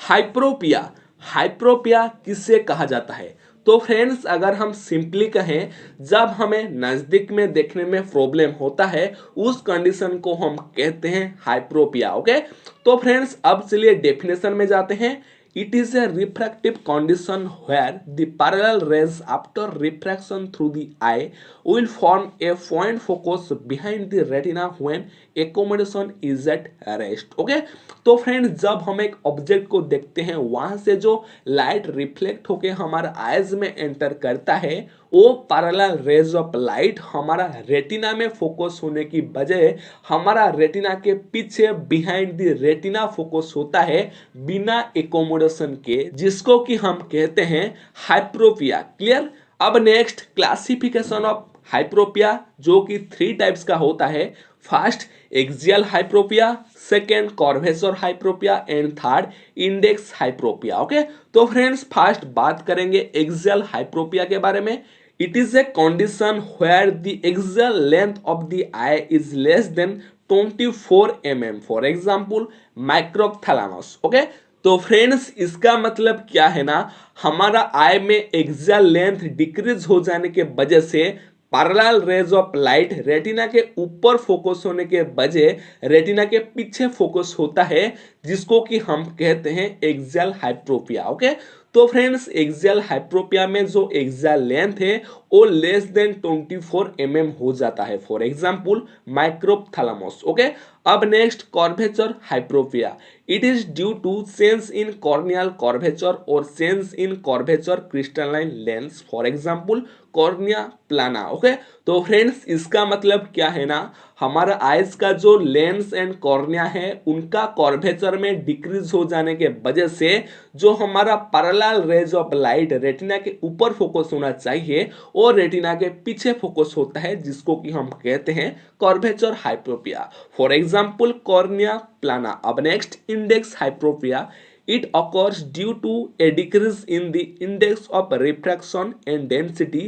हाइप्रोपिया, हाइप्रोपिया किससे कहा जाता है? तो फ्रेंड्स अगर हम सिंपली कहें, जब हमें नजदीक में देखने में प्रॉब्लम होता है उस कंडीशन को हम कहते हैं हाइप्रोपिया। ओके, तो फ्रेंड्स अब चलिए डेफिनेशन में जाते हैं। It is a refractive condition where the parallel rays after refraction through the eye will form a point focus behind the retina when accommodation is at rest। Okay, तो friends जब हम एक object को देखते हैं वहां से जो लाइट रिफ्लेक्ट होके हमारा आइज में एंटर करता है वो पैरेलल रेज ऑफ लाइट हमारा रेटिना में फोकस होने की बजाय हमारा रेटिना के पीछे बिहाइंड द रेटिना फोकस होता है बिना एकोमोडेशन के, जिसको कि हम कहते हैं हाइप्रोपिया। क्लियर? अब नेक्स्ट क्लासिफिकेशन ऑफ हाइप्रोपिया जो कि 3 टाइप्स का होता है। First axial hyperopia, second curvature hyperopia and third index hyperopia. Okay, तो फ्रेंड्स फर्स्ट बात करेंगे एक्सियल हाइप्रोपिया के बारे में। It is a condition where the axial length of the eye is less than 24 mm. For example, microphthalmos. Okay? तो friends इसका मतलब क्या है ना, हमारा आई में एक्सियल लेंथ डिक्रीज हो जाने के वजह से parallel raise of light retina के ऊपर फोकस होने के बजाय रेटिना के पीछे फोकस होता है, जिसको कि हम कहते हैं एक्सियल हाइप्रोपिया। ओके, तो फ्रेंड्स एक्सियल हाइप्रोपिया में जो एक्सियल लेंथ है वो लेस देन 24 mm हो जाता है। For example microphthalmos. ओके, अब next curvature hyperopia. It is due to change in corneal curvature और change in curvature crystalline lens. For example cornea plana. Okay, तो फ्रेंड्स इसका मतलब क्या है ना, हमारा आइज का जो लेंस एंड कॉर्निया है उनका कॉर्वेचर में डिक्रीज हो जाने के वजह से जो हमारा parallel raise of light retina के ऊपर फोकस होना चाहिए और रेटिना के पीछे फोकस होता है, जिसको कि हम कहते हैं curvature hyperopia. For example cornea plana. अब next index hyperopia. It occurs due to a decrease in the index of refraction and density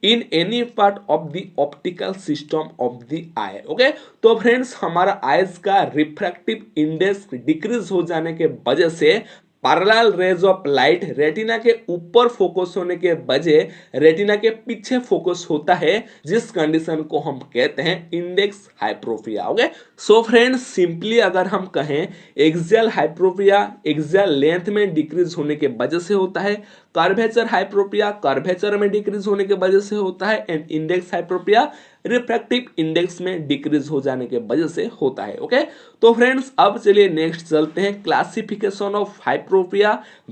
in any part of the optical system of the eye। Okay, तो friends हमारा eyes का refractive index decrease हो जाने के वजह से parallel raise of light retina के ऊपर फोकस होने के बजाय रेटिना के पीछे फोकस होता है, जिस कंडीशन को हम कहते हैं index hyperopia. Okay, so friends simply अगर हम कहें एक्सियल हाइप्रोपिया एक्सियल लेंथ में डिक्रीज होने के वजह से होता है, कर्वेचर हाइप्रोपिया कर्वेचर में डिक्रीज होने के वजह से होता है and index hyperopia refractive index में डिक्रीज हो जाने के वजह से होता है। ओके, तो फ्रेंड्स अब चलिए नेक्स्ट चलते हैं classification of hyperopia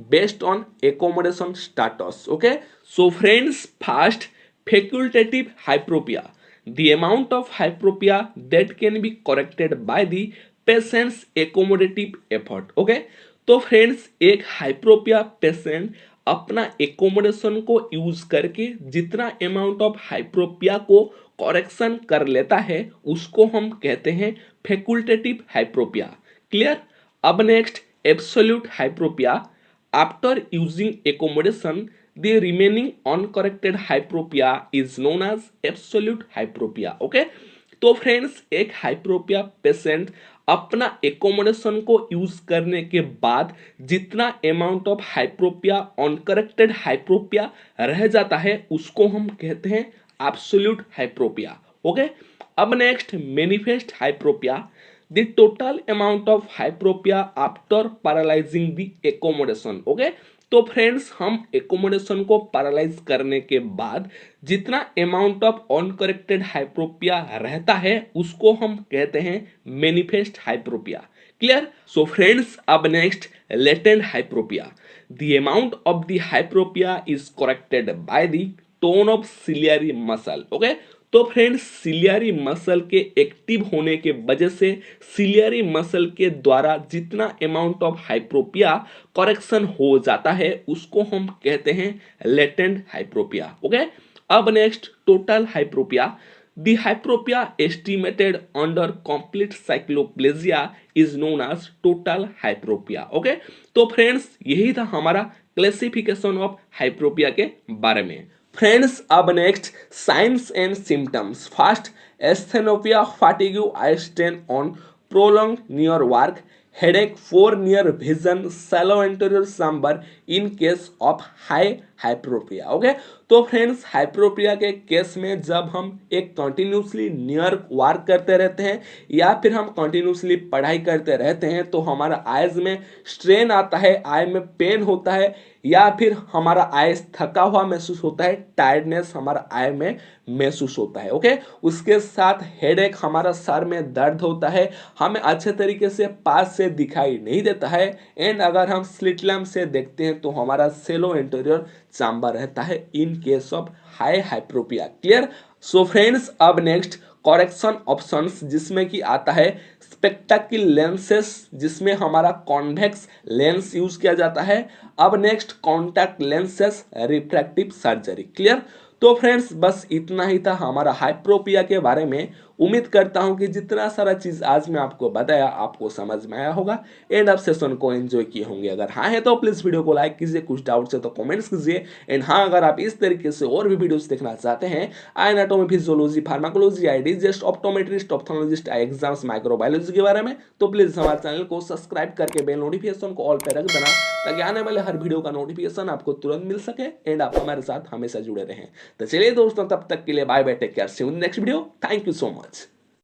based on accommodation status. Okay, so friends first facultative hyperopia, the amount of hyperopia that can be corrected by the patient's accommodative effort। Okay, तो फ्रेंड्स एक hyperopia patient अपना accommodation को use करके जितना amount of हाइप्रोपिया को correction कर लेता है उसको हम कहते हैं फैकल्टेटिव हाइप्रोपिया। क्लियर? अब next absolute hyperopia. After using accommodation the remaining uncorrected hyperopia is known as absolute hyperopia। Okay, तो फ्रेंड्स एक हाइप्रोपिया पेशेंट अपना एकोमोडेशन को यूज करने के बाद जितना amount of hyperopia uncorrected hyperopia रह जाता है उसको हम कहते हैं एब्सोल्यूट हाइप्रोपिया। ओके, अब next manifest hyperopia. The total amount of hyperopia after paralyzing the accommodation। Okay, तो फ्रेंड्स हम एकोमोडेशन को पैरालाइज करने के बाद जितना अमाउंट ऑफ अनकरेक्टेड हाइप्रोपिया रहता है उसको हम कहते हैं manifest hyperopia. Clear? So friends अब next latent hyperopia. The amount of the hyperopia is corrected by the tone of ciliary muscle. Okay, तो फ्रेंड्स सिलियरी मसल के एक्टिव होने के वजह से सिलियरी मसल के द्वारा जितना अमाउंट ऑफ हाइप्रोपिया करेक्शन हो जाता है उसको हम कहते हैं लेटेंट हाइप्रोपिया। ओके, अब next total hyperopia. The hyperopia estimated under complete cycloplegia is known as total hyperopia. Okay, तो फ्रेंड्स यही था हमारा क्लासिफिकेशन ऑफ हाइप्रोपिया के बारे में। फ्रेंड्स अब next signs and symptoms. First asthenopia fatigue eye strain on prolong near work headache for near vision shallow anterior chamber in case of high hyperopia. Okay, तो friends hyperopia के case में जब हम एक कंटिन्यूसली नियर वर्क करते रहते हैं या फिर हम कंटिन्यूसली पढ़ाई करते रहते हैं तो हमारा आइज में स्ट्रेन आता है, आई में पेन होता है या फिर हमारा आइज थका हुआ महसूस होता है, टायर्डनेस हमारा आई में महसूस होता है। ओके, उसके साथ हेडेक, हमारा सर में दर्द होता है, हमें अच्छे तरीके से पास से दिखाई नहीं देता है एंड अगर हम स्लिट लैम्प से देखते हैं तो हमारा सेलो एंटीरियर चैम्बर रहता है in case of high hyperopia. Clear? So friends, अब नेक्स्ट करेक्शन ऑप्शंस जिसमें कि आता है स्पेक्टाकिल लेंसेस जिसमें हमारा कॉन्वेक्स लेंस यूज किया जाता है। अब next contact lenses, refractive surgery. Clear? तो फ्रेंड्स बस इतना ही था हमारा हाइप्रोपिया के बारे में। उम्मीद करता हूं कि जितना सारा चीज आज मैं आपको बताया आपको समझ में आया होगा एंड आप सेशन को एंजॉय किए होंगे। अगर हाँ है तो प्लीज वीडियो को लाइक कीजिए, कुछ डाउट्स है तो कमेंट्स कीजिए एंड हाँ अगर आप इस तरीके से और भी वीडियोस देखना चाहते हैं, आई एनाटॉमी, फिजियोलॉजी, फार्माकोलॉजी, आई डिजेस्ट, ऑप्टोमेट्रिस्ट, ऑप्थेल्मोलॉजिस्ट, आई एग्जाम्स, माइक्रोबायोलॉजी के बारे में, तो प्लीज हमारे चैनल को सब्सक्राइब करके बेल नोटिफिकेशन को ऑल पे रख देना ताकि आने वाले हर वीडियो का नोटिफिकेशन आपको तुरंत मिल सके एंड आप हमारे साथ हमेशा जुड़े रहें। तो चलिए दोस्तों, तब तक के लिए bye bye, take care, see you in next video. Thank you so much.